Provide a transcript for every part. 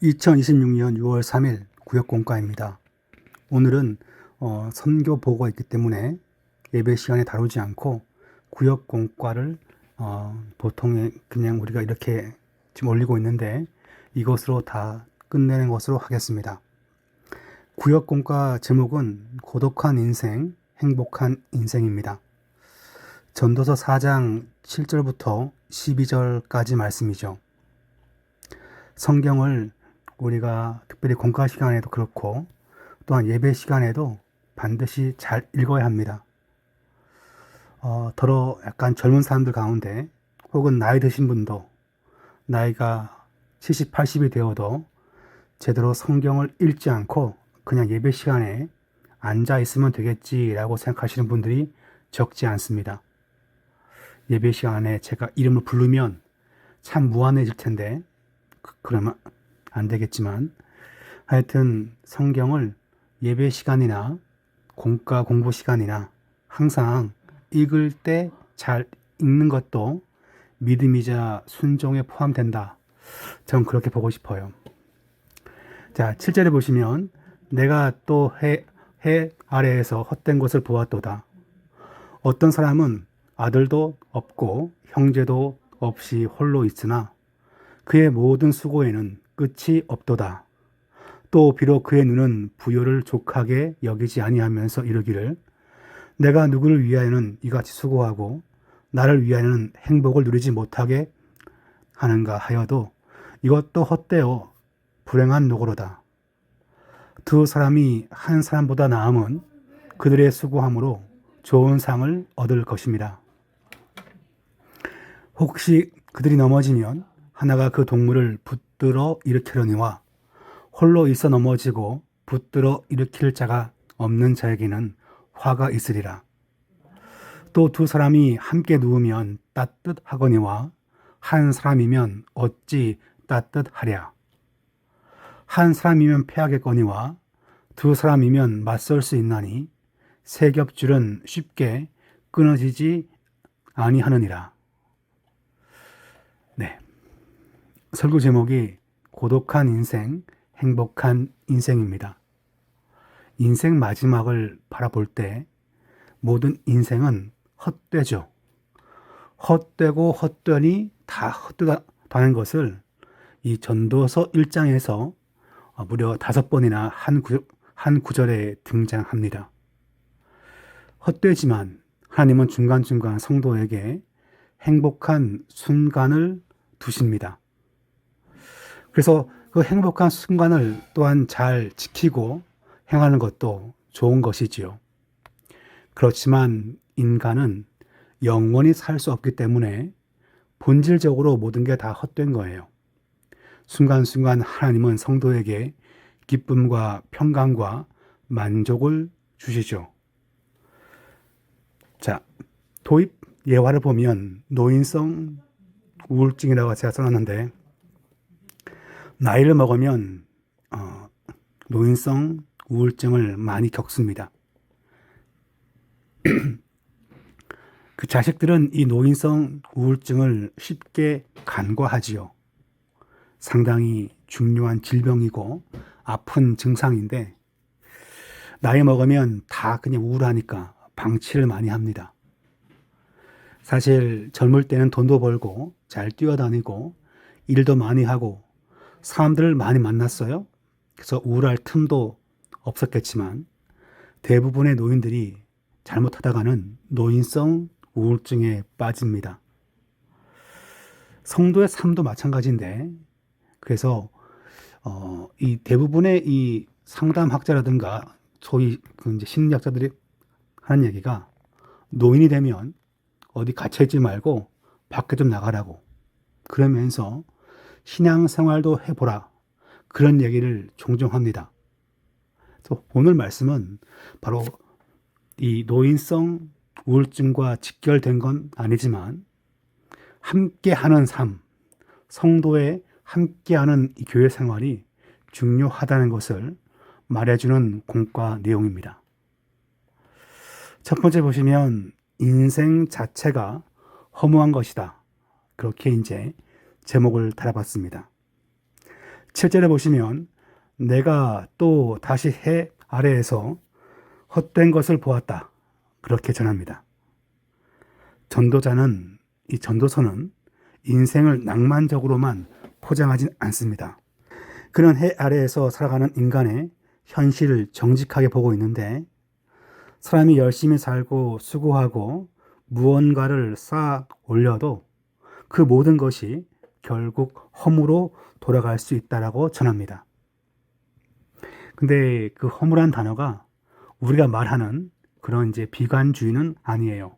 2026년 6월 3일 구역공과입니다. 오늘은 선교 보고가 있기 때문에 예배 시간에 다루지 않고 구역공과를 보통 그냥 우리가 이렇게 지금 올리고 있는데 이것으로 다 끝내는 것으로 하겠습니다. 구역공과 제목은 고독한 인생, 행복한 인생입니다. 전도서 4장 7절부터 12절까지 말씀이죠. 성경을 우리가 특별히 공과 시간에도 그렇고 또한 예배 시간에도 반드시 잘 읽어야 합니다. 더러 약간 젊은 사람들 가운데 혹은 나이 드신 분도 나이가 70, 80이 되어도 제대로 성경을 읽지 않고 그냥 예배 시간에 앉아 있으면 되겠지라고 생각하시는 분들이 적지 않습니다. 예배 시간에 제가 이름을 부르면 참 무안해질 텐데 그러면 안 되겠지만 하여튼 성경을 예배 시간이나 공과 공부 시간이나 항상 읽을 때 잘 읽는 것도 믿음이자 순종에 포함된다. 전 그렇게 보고 싶어요. 자, 7절에 보시면 내가 또 해 아래에서 헛된 것을 보았도다. 어떤 사람은 아들도 없고 형제도 없이 홀로 있으나 그의 모든 수고에는 끝이 없도다. 또 비록 그의 눈은 부요를 족하게 여기지 아니하면서 이르기를 내가 누구를 위하여는 이같이 수고하고 나를 위하여는 행복을 누리지 못하게 하는가 하여도 이것도 헛되어 불행한 노고로다. 두 사람이 한 사람보다 나음은 그들의 수고함으로 좋은 상을 얻을 것입니다. 혹시 그들이 넘어지면 하나가 그 동물을 붙들어 일으키려니와 홀로 있어 넘어지고 붙들어 일으킬 자가 없는 자에게는 화가 있으리라. 또 두 사람이 함께 누우면 따뜻하거니와 한 사람이면 어찌 따뜻하랴. 한 사람이면 패하겠거니와 두 사람이면 맞설 수 있나니 세 겹줄은 쉽게 끊어지지 아니하느니라. 네. 설교 제목이 고독한 인생, 행복한 인생입니다. 인생 마지막을 바라볼 때 모든 인생은 헛되죠. 헛되고 헛되니 다 헛되다는 것을 이 전도서 1장에서 무려 5번이나 한 구절에 등장합니다. 헛되지만 하나님은 중간중간 성도에게 행복한 순간을 두십니다. 그래서 그 행복한 순간을 또한 잘 지키고 행하는 것도 좋은 것이지요. 그렇지만 인간은 영원히 살 수 없기 때문에 본질적으로 모든 게 다 헛된 거예요. 순간순간 하나님은 성도에게 기쁨과 평강과 만족을 주시죠. 자, 도입 예화를 보면 노인성 우울증이라고 제가 써놨는데 나이를 먹으면 노인성 우울증을 많이 겪습니다. 그 자식들은 이 노인성 우울증을 쉽게 간과하지요. 상당히 중요한 질병이고 아픈 증상인데 나이 먹으면 다 그냥 우울하니까 방치를 많이 합니다. 사실 젊을 때는 돈도 벌고 잘 뛰어다니고 일도 많이 하고 사람들을 많이 만났어요. 그래서 우울할 틈도 없었겠지만 대부분의 노인들이 잘못하다가는 노인성 우울증에 빠집니다. 성도의 삶도 마찬가지인데 그래서 이 대부분의 이 상담학자라든가 소위 그 이제 심리학자들이 하는 얘기가 노인이 되면 어디 갇혀있지 말고 밖에 좀 나가라고 그러면서 신앙생활도 해보라 그런 얘기를 종종 합니다. 그래서 오늘 말씀은 바로 이 노인성 우울증과 직결된 건 아니지만 함께하는 삶, 성도의 함께하는 이 교회 생활이 중요하다는 것을 말해주는 공과 내용입니다. 첫 번째 보시면 인생 자체가 허무한 것이다. 그렇게 이제 제목을 달아봤습니다. 7절에 보시면 내가 또 다시 해 아래에서 헛된 것을 보았다. 그렇게 전합니다. 전도자는, 이 전도서는 인생을 낭만적으로만 포장하진 않습니다. 그는 해 아래에서 살아가는 인간의 현실을 정직하게 보고 있는데, 사람이 열심히 살고 수고하고 무언가를 쌓아 올려도 그 모든 것이 결국 허무로 돌아갈 수 있다라고 전합니다. 근데 그 허무란 단어가 우리가 말하는 그런 이제 비관주의는 아니에요.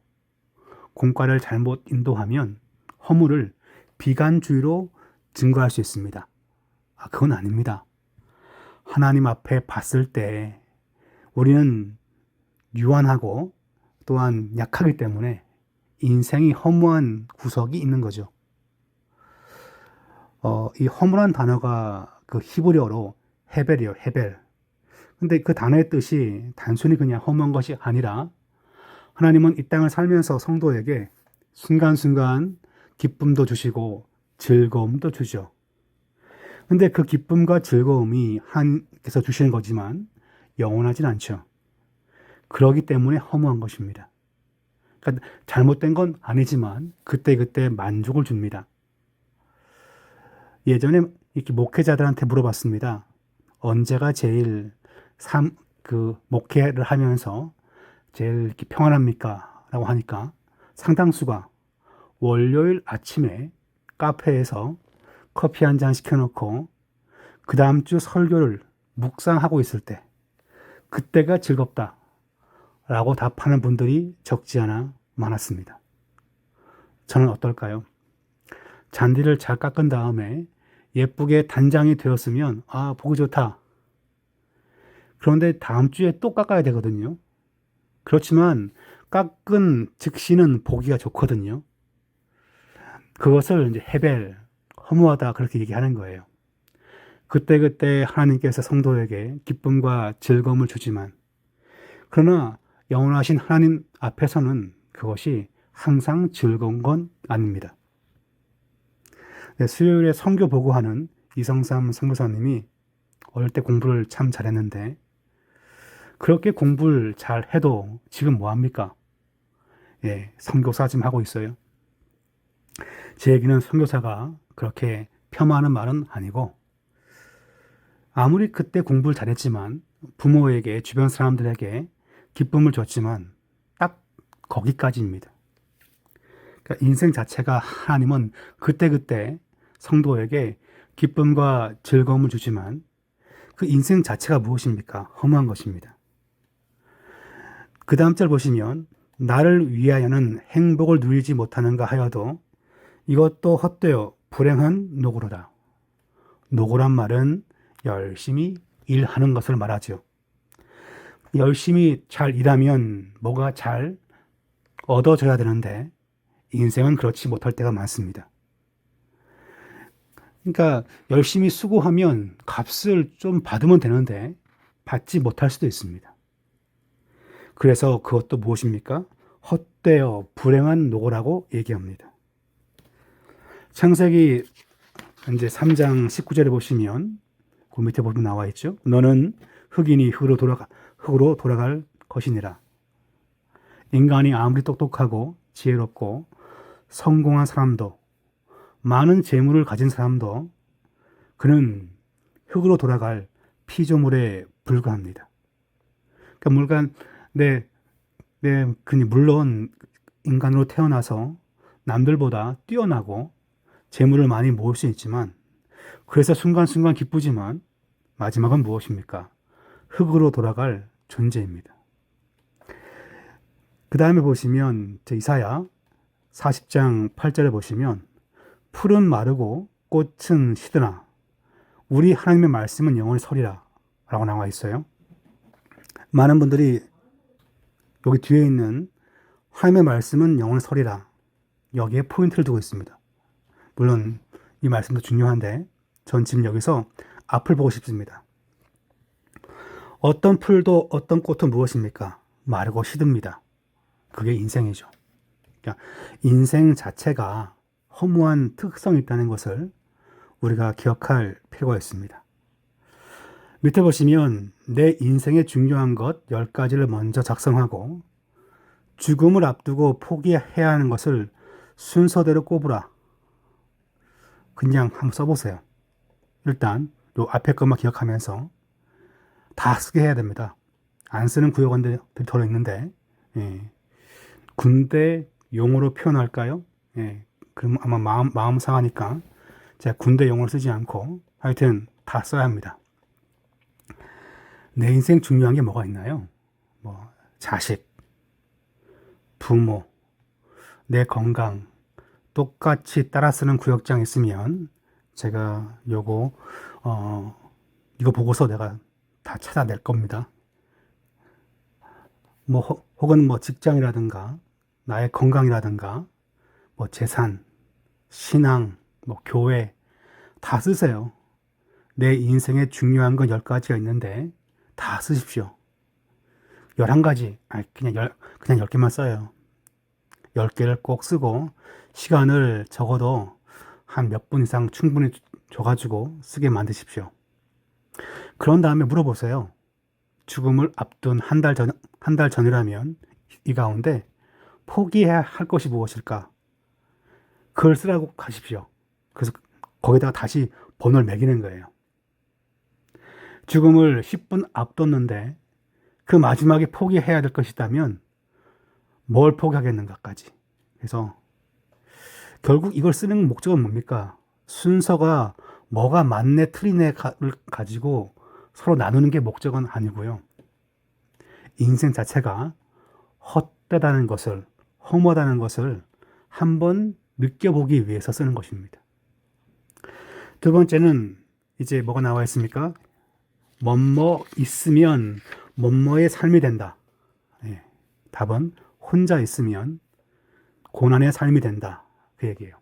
공과를 잘못 인도하면 허무를 비관주의로 증거할 수 있습니다. 그건 아닙니다. 하나님 앞에 봤을 때 우리는 유한하고 또한 약하기 때문에 인생이 허무한 구석이 있는 거죠. 이 허무란 단어가 그 히브리어로 헤벨이에요, 헤벨. 근데 그 단어의 뜻이 단순히 그냥 허무한 것이 아니라 하나님은 이 땅을 살면서 성도에게 순간순간 기쁨도 주시고 즐거움도 주죠. 근데 그 기쁨과 즐거움이 하나님께서 주시는 거지만 영원하진 않죠. 그러기 때문에 허무한 것입니다. 그러니까 잘못된 건 아니지만 그때그때 만족을 줍니다. 예전에 이렇게 목회자들한테 물어봤습니다. 언제가 제일 목회를 하면서 제일 이렇게 평안합니까? 라고 하니까 상당수가 월요일 아침에 카페에서 커피 한 잔 시켜놓고 그 다음 주 설교를 묵상하고 있을 때 그때가 즐겁다 라고 답하는 분들이 적지 않아 많았습니다. 저는 어떨까요? 잔디를 잘 깎은 다음에 예쁘게 단장이 되었으면 보기 좋다. 그런데 다음 주에 또 깎아야 되거든요. 그렇지만 깎은 즉시는 보기가 좋거든요. 그것을 이제 헤벨, 허무하다 그렇게 얘기하는 거예요. 그때그때 하나님께서 성도에게 기쁨과 즐거움을 주지만 그러나 영원하신 하나님 앞에서는 그것이 항상 즐거운 건 아닙니다. 수요일에 선교 보고하는 이성삼 선교사님이 어릴 때 공부를 참 잘했는데 그렇게 공부를 잘해도 지금 뭐합니까? 선교사 좀 하고 있어요. 제 얘기는 선교사가 그렇게 폄하하는 말은 아니고 아무리 그때 공부를 잘했지만 부모에게 주변 사람들에게 기쁨을 줬지만 딱 거기까지입니다. 그러니까 인생 자체가 하나님은 그때그때 성도에게 기쁨과 즐거움을 주지만 그 인생 자체가 무엇입니까? 허무한 것입니다. 그 다음 절 보시면 나를 위하여는 행복을 누리지 못하는가 하여도 이것도 헛되어 불행한 노고로다. 노고란 말은 열심히 일하는 것을 말하죠. 열심히 잘 일하면 뭐가 잘 얻어져야 되는데 인생은 그렇지 못할 때가 많습니다. 그러니까 열심히 수고하면 값을 좀 받으면 되는데 받지 못할 수도 있습니다. 그래서 그것도 무엇입니까? 헛되어 불행한 노고라고 얘기합니다. 창세기 이제 3장 19절에 보시면 그 밑에 보면 나와 있죠. 너는 흙이니 흙으로 돌아갈 것이니라. 인간이 아무리 똑똑하고 지혜롭고 성공한 사람도 많은 재물을 가진 사람도 그는 흙으로 돌아갈 피조물에 불과합니다. 그러니까 물론 인간으로 태어나서 남들보다 뛰어나고 재물을 많이 모을 수 있지만 그래서 순간순간 기쁘지만 마지막은 무엇입니까? 흙으로 돌아갈 존재입니다. 그 다음에 보시면 이사야 40장 8절에 보시면 풀은 마르고 꽃은 시드나 우리 하나님의 말씀은 영원히 서리라 라고 나와 있어요. 많은 분들이 여기 뒤에 있는 하나님의 말씀은 영원히 서리라 여기에 포인트를 두고 있습니다. 물론 이 말씀도 중요한데 전 지금 여기서 앞을 보고 싶습니다. 어떤 풀도 어떤 꽃은 무엇입니까? 마르고 시듭니다. 그게 인생이죠. 그러니까 인생 자체가 허무한 특성이 있다는 것을 우리가 기억할 필요가 있습니다. 밑에 보시면 내 인생에 중요한 것 10가지를 먼저 작성하고 죽음을 앞두고 포기해야 하는 것을 순서대로 꼽으라. 그냥 한번 써보세요. 일단 요 앞에 것만 기억하면서 다 쓰게 해야 됩니다. 안 쓰는 구역원들이 더 있는데 군대 용어로 표현할까요? 그럼 아마 마음 상하니까 제가 군대 용어를 쓰지 않고 하여튼 다 써야 합니다. 내 인생 중요한 게 뭐가 있나요? 뭐 자식, 부모, 내 건강 똑같이 따라 쓰는 구역장 있으면 제가 이거 보고서 내가 다 찾아낼 겁니다. 뭐 혹은 뭐 직장이라든가 나의 건강이라든가 뭐 재산, 신앙, 뭐 교회 다 쓰세요. 내 인생에 중요한 건 10가지가 있는데 다 쓰십시오. 11가지, 그냥 10개만 써요. 10개를 꼭 쓰고 시간을 적어도 한 몇 분 이상 충분히 줘가지고 쓰게 만드십시오. 그런 다음에 물어보세요. 죽음을 앞둔 한 달 전이라면 이 가운데 포기해야 할 것이 무엇일까? 그걸 쓰라고 하십시오. 그래서 거기다가 다시 번호를 매기는 거예요. 죽음을 10분 앞뒀는데 그 마지막에 포기해야 될 것이 있다면 뭘 포기하겠는가까지. 그래서 결국 이걸 쓰는 목적은 뭡니까? 순서가 뭐가 맞네 틀리네를 가지고 서로 나누는 게 목적은 아니고요. 인생 자체가 헛되다는 것을, 허무하다는 것을 한번 느껴보기 위해서 쓰는 것입니다. 두 번째는 이제 뭐가 나와 있습니까? 뭐뭐 있으면 뭐뭐의 삶이 된다. 답은 혼자 있으면 고난의 삶이 된다. 그 얘기예요.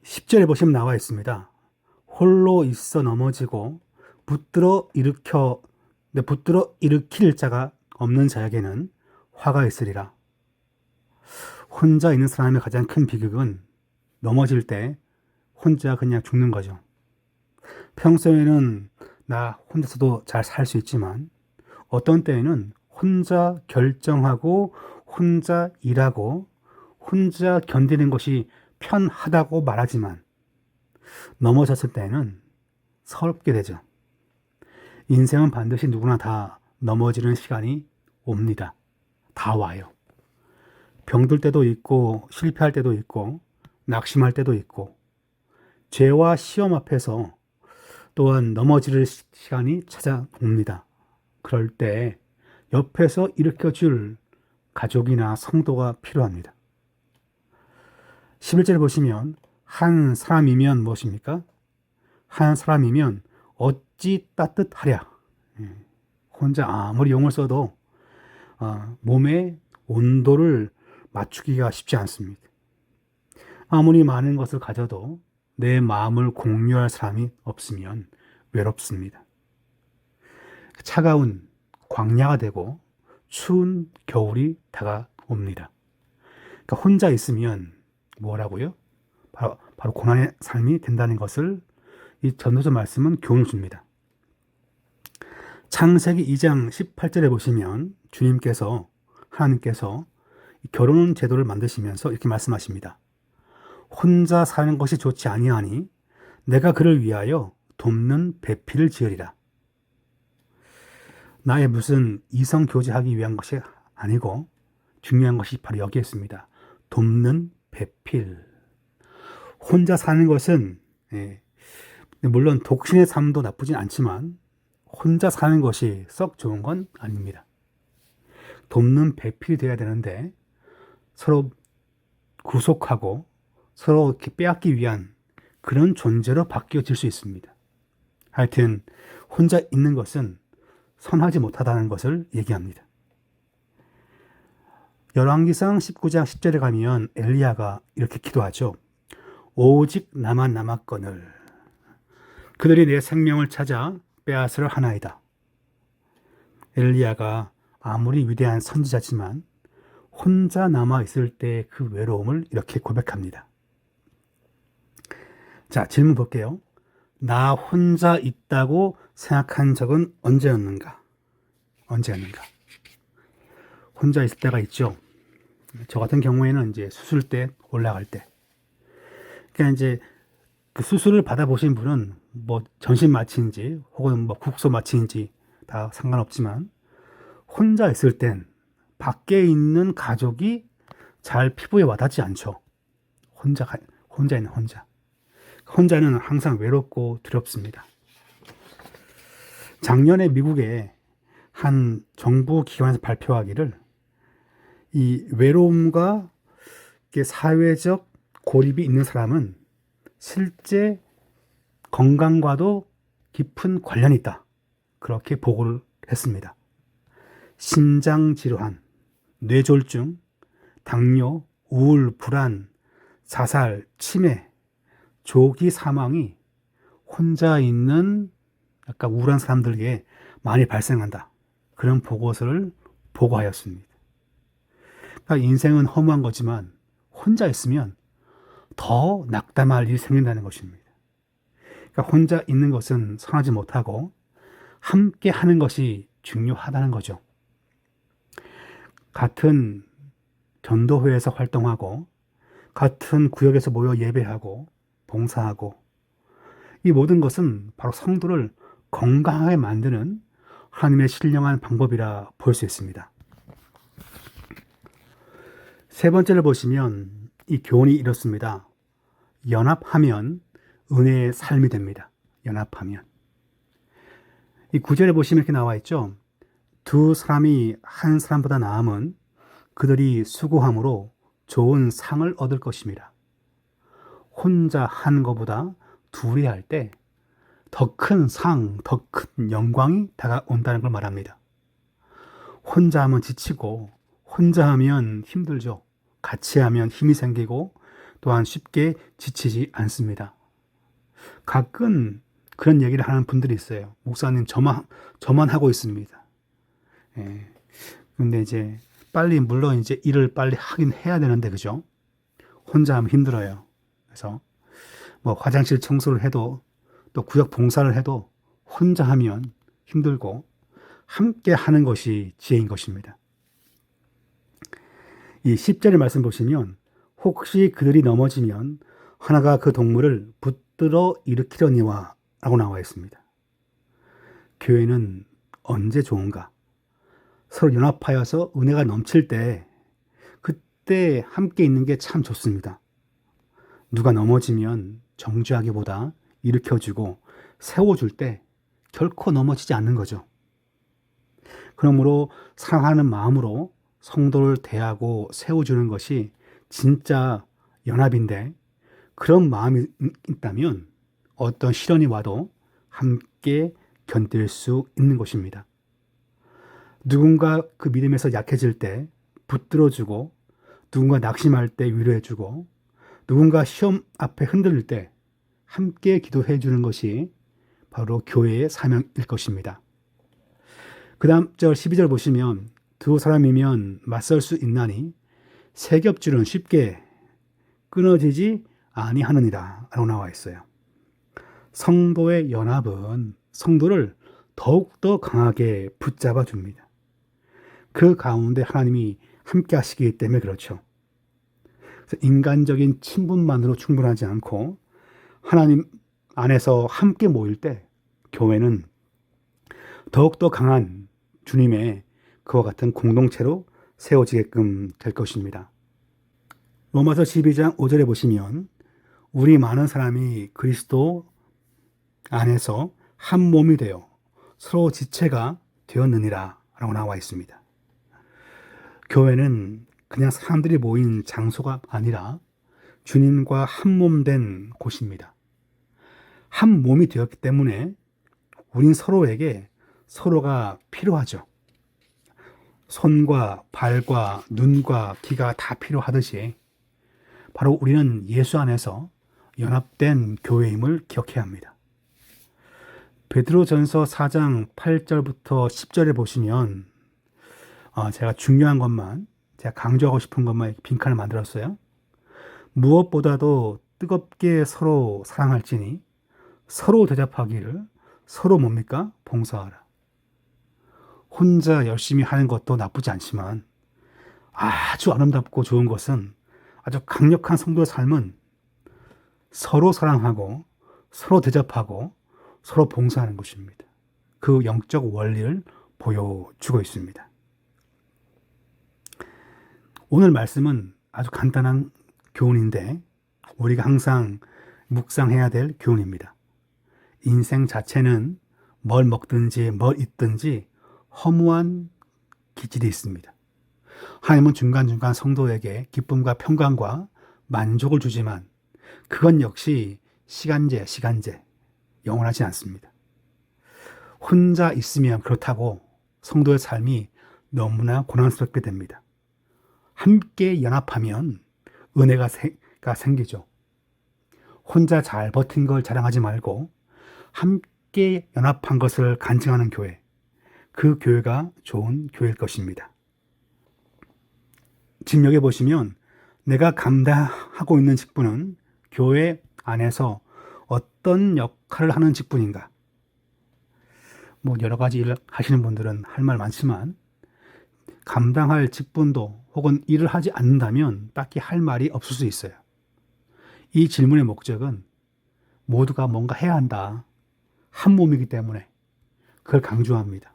10절에 보시면 나와 있습니다. 홀로 있어 넘어지고 붙들어 일으킬 자가 없는 자에게는 화가 있으리라. 혼자 있는 사람의 가장 큰 비극은 넘어질 때 혼자 그냥 죽는 거죠. 평소에는 나 혼자서도 잘 살 수 있지만 어떤 때에는 혼자 결정하고 혼자 일하고 혼자 견디는 것이 편하다고 말하지만 넘어졌을 때는 서럽게 되죠. 인생은 반드시 누구나 다 넘어지는 시간이 옵니다. 다 와요. 병들 때도 있고 실패할 때도 있고 낙심할 때도 있고 죄와 시험 앞에서 또한 넘어질 시간이 찾아옵니다. 그럴 때 옆에서 일으켜줄 가족이나 성도가 필요합니다. 11절 보시면 한 사람이면 무엇입니까? 한 사람이면 어찌 따뜻하랴. 혼자 아무리 용을 써도 몸의 온도를 맞추기가 쉽지 않습니다. 아무리 많은 것을 가져도 내 마음을 공유할 사람이 없으면 외롭습니다. 차가운 광야가 되고 추운 겨울이 다가옵니다. 그러니까 혼자 있으면 뭐라고요? 바로 고난의 삶이 된다는 것을 이 전도서 말씀은 교훈을 줍니다. 창세기 2장 18절에 보시면 하나님께서 결혼 제도를 만드시면서 이렇게 말씀하십니다. 혼자 사는 것이 좋지 아니하니 내가 그를 위하여 돕는 배필을 지으리라. 나의 무슨 이성 교제하기 위한 것이 아니고 중요한 것이 바로 여기에 있습니다. 돕는 배필. 혼자 사는 것은 물론 독신의 삶도 나쁘진 않지만 혼자 사는 것이 썩 좋은 건 아닙니다. 돕는 배필이 되어야 되는데 서로 구속하고 서로 이렇게 빼앗기 위한 그런 존재로 바뀌어질 수 있습니다. 하여튼 혼자 있는 것은 선하지 못하다는 것을 얘기합니다. 열왕기상 19장 10절에 가면 엘리야가 이렇게 기도하죠. 오직 나만 남았거늘 그들이 내 생명을 찾아 빼앗으려 하나이다. 엘리야가 아무리 위대한 선지자지만 혼자 남아 있을 때 그 외로움을 이렇게 고백합니다. 자, 질문 볼게요. 나 혼자 있다고 생각한 적은 언제였는가? 언제였는가? 혼자 있을 때가 있죠. 저 같은 경우에는 이제 수술 때, 올라갈 때. 그러니까 이제 그 수술을 받아보신 분은 뭐 전신 마취인지 혹은 뭐 국소 마취인지 다 상관없지만 혼자 있을 땐 밖에 있는 가족이 잘 피부에 와닿지 않죠. 혼자 있는 혼자. 혼자는 항상 외롭고 두렵습니다. 작년에 미국의 한 정부 기관에서 발표하기를 이 외로움과 사회적 고립이 있는 사람은 실제 건강과도 깊은 관련이 있다. 그렇게 보고를 했습니다. 심장질환, 뇌졸중, 당뇨, 우울, 불안, 자살, 치매, 조기 사망이 혼자 있는 약간 우울한 사람들에게 많이 발생한다. 그런 보고서를 보고하였습니다. 그러니까 인생은 허무한 거지만 혼자 있으면 더 낙담할 일이 생긴다는 것입니다. 그러니까 혼자 있는 것은 선하지 못하고 함께 하는 것이 중요하다는 거죠. 같은 전도회에서 활동하고 같은 구역에서 모여 예배하고 봉사하고 이 모든 것은 바로 성도를 건강하게 만드는 하나님의 신령한 방법이라 볼 수 있습니다. 세 번째를 보시면 이 교훈이 이렇습니다. 연합하면 은혜의 삶이 됩니다. 연합하면. 이 구절에 보시면 이렇게 나와 있죠. 두 사람이 한 사람보다 나음은 그들이 수고함으로 좋은 상을 얻을 것입니다. 혼자 하는 것보다 둘이 할 때 더 큰 상, 더 큰 영광이 다가온다는 걸 말합니다. 혼자 하면 지치고 혼자 하면 힘들죠. 같이 하면 힘이 생기고 또한 쉽게 지치지 않습니다. 가끔 그런 얘기를 하는 분들이 있어요. 목사님 저만 하고 있습니다. 예. 근데 이제 물론 이제 일을 빨리 하긴 해야 되는데 그죠? 혼자 하면 힘들어요. 그래서 뭐 화장실 청소를 해도 또 구역 봉사를 해도 혼자 하면 힘들고 함께 하는 것이 지혜인 것입니다. 이 10절의 말씀 보시면 혹시 그들이 넘어지면 하나가 그 동물을 붙들어 일으키려니와 라고 나와 있습니다. 교회는 언제 좋은가? 서로 연합하여서 은혜가 넘칠 때 그때 함께 있는 게 참 좋습니다. 누가 넘어지면 정죄하기보다 일으켜주고 세워줄 때 결코 넘어지지 않는 거죠. 그러므로 사랑하는 마음으로 성도를 대하고 세워주는 것이 진짜 연합인데 그런 마음이 있다면 어떤 시련이 와도 함께 견딜 수 있는 것입니다. 누군가 그 믿음에서 약해질 때 붙들어주고 누군가 낙심할 때 위로해주고 누군가 시험 앞에 흔들릴 때 함께 기도해 주는 것이 바로 교회의 사명일 것입니다. 그 다음 절 12절 보시면 두 사람이면 맞설 수 있나니 세 겹줄은 쉽게 끊어지지 아니하느니라 라고 나와 있어요. 성도의 연합은 성도를 더욱더 강하게 붙잡아 줍니다. 그 가운데 하나님이 함께 하시기 때문에 그렇죠. 그래서 인간적인 친분만으로 충분하지 않고 하나님 안에서 함께 모일 때 교회는 더욱더 강한 주님의 그와 같은 공동체로 세워지게끔 될 것입니다. 로마서 12장 5절에 보시면 우리 많은 사람이 그리스도 안에서 한 몸이 되어 서로 지체가 되었느니라 라고 나와 있습니다. 교회는 그냥 사람들이 모인 장소가 아니라 주님과 한 몸 된 곳입니다. 한 몸이 되었기 때문에 우린 서로에게 서로가 필요하죠. 손과 발과 눈과 귀가 다 필요하듯이 바로 우리는 예수 안에서 연합된 교회임을 기억해야 합니다. 베드로전서 4장 8절부터 10절에 보시면 제가 중요한 것만 제가 강조하고 싶은 것만 빈칸을 만들었어요. 무엇보다도 뜨겁게 서로 사랑할지니 서로 대접하기를 서로 뭡니까? 봉사하라. 혼자 열심히 하는 것도 나쁘지 않지만 아주 아름답고 좋은 것은 아주 강력한 성도의 삶은 서로 사랑하고 서로 대접하고 서로 봉사하는 것입니다. 그 영적 원리를 보여주고 있습니다. 오늘 말씀은 아주 간단한 교훈인데 우리가 항상 묵상해야 될 교훈입니다. 인생 자체는 뭘 먹든지 뭘 입든지 허무한 기질이 있습니다. 하나님은 중간중간 성도에게 기쁨과 평강과 만족을 주지만 그건 역시 시간제, 영원하지 않습니다. 혼자 있으면 그렇다고 성도의 삶이 너무나 고난스럽게 됩니다. 함께 연합하면 은혜가 생기죠. 혼자 잘 버틴 걸 자랑하지 말고 함께 연합한 것을 간증하는 교회, 그 교회가 좋은 교회일 것입니다. 지금 여기 보시면 내가 감당하고 있는 직분은 교회 안에서 어떤 역할을 하는 직분인가? 여러 가지 일을 하시는 분들은 할 말 많지만 감당할 직분도 혹은 일을 하지 않는다면 딱히 할 말이 없을 수 있어요. 이 질문의 목적은 모두가 뭔가 해야 한다. 한 몸이기 때문에 그걸 강조합니다.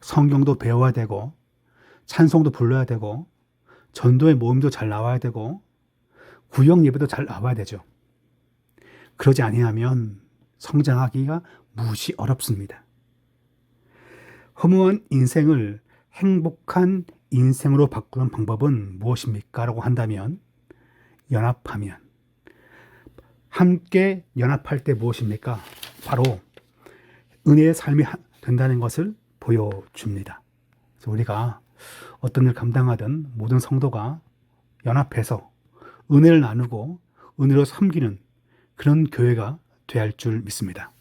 성경도 배워야 되고 찬송도 불러야 되고 전도의 모임도 잘 나와야 되고 구역 예배도 잘 나와야 되죠. 그러지 아니하면 성장하기가 무시 어렵습니다. 허무한 인생을 행복한 인생으로 바꾸는 방법은 무엇입니까? 라고 한다면 연합하면, 함께 연합할 때 무엇입니까? 바로 은혜의 삶이 된다는 것을 보여줍니다. 그래서 우리가 어떤 일 감당하든 모든 성도가 연합해서 은혜를 나누고 은혜로 섬기는 그런 교회가 되어야 할 줄 믿습니다.